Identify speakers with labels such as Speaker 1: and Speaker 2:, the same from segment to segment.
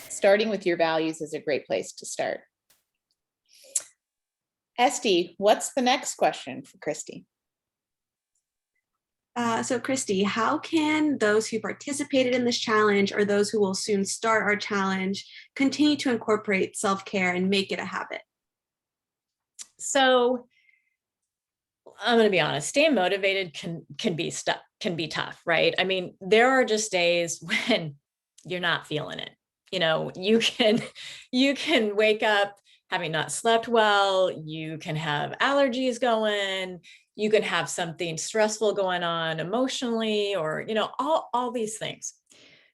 Speaker 1: Starting with your values is a great place to start. Estee, what's the next question for Kristi?
Speaker 2: So Kristi, how can those who participated in this challenge or those who will soon start our challenge continue to incorporate self-care and make it a habit?
Speaker 3: So I'm going to be honest, staying motivated can be tough, right? I mean, there are just days when you're not feeling it. You can wake up having not slept well, you can have allergies going, you can have something stressful going on emotionally, or all these things.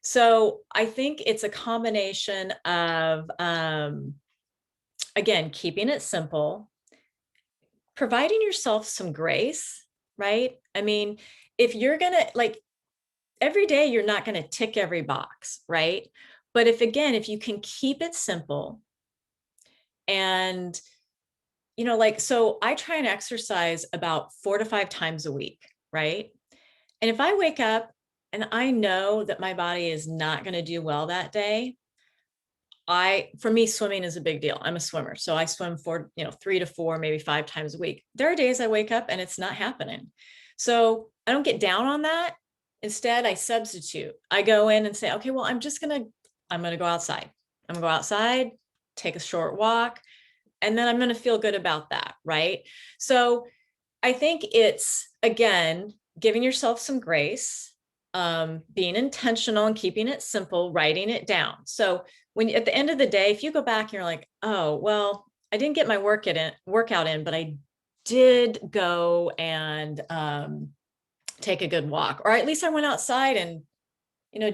Speaker 3: So I think it's a combination of again, keeping it simple, providing yourself some grace, right? I mean, if you're gonna, like, every day you're not going to tick every box, right? But if you can keep it simple and, so I try and exercise about 4 to 5 times a week, right? And if I wake up and I know that my body is not going to do well that day, for me, swimming is a big deal. I'm a swimmer. So I swim for, 3 to 4, maybe 5 times a week. There are days I wake up and it's not happening. So I don't get down on that. Instead, I substitute. I go in and say, okay, well, I'm going to go outside. I'm going to go outside, take a short walk, and then I'm going to feel good about that. Right. So I think it's, again, giving yourself some grace, being intentional and keeping it simple, writing it down. So at the end of the day, if you go back and you're like, oh, well, I didn't get my workout in, but I did go and take a good walk, or at least I went outside and,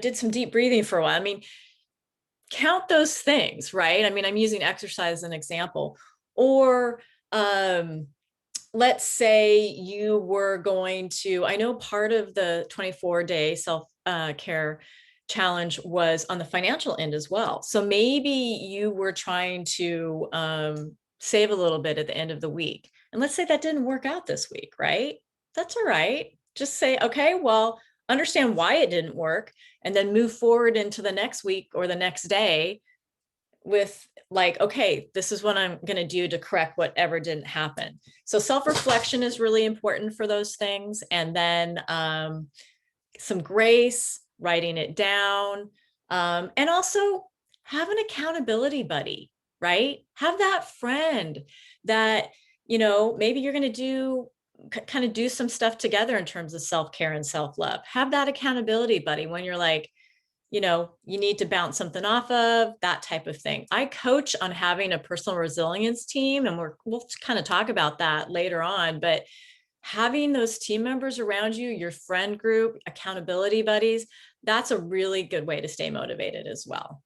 Speaker 3: did some deep breathing for a while. I mean, count those things, right? I mean, I'm using exercise as an example. Or let's say you were going to, I know part of the 24-day self-care challenge was on the financial end as well. So maybe you were trying to save a little bit at the end of the week. And let's say that didn't work out this week, right? That's all right. Just say, okay, well, understand why it didn't work, and then move forward into the next week or the next day with, like, okay, this is what I'm going to do to correct whatever didn't happen. So self-reflection is really important for those things. And then some grace, writing it down, and also have an accountability buddy, right? Have that friend that, maybe you're going to kind of do some stuff together in terms of self-care and self-love. Have that accountability buddy when you're like, you need to bounce something off of, that type of thing. I coach on having a personal resilience team, and we'll kind of talk about that later on, but having those team members around you, your friend group, accountability buddies, that's a really good way to stay motivated as well.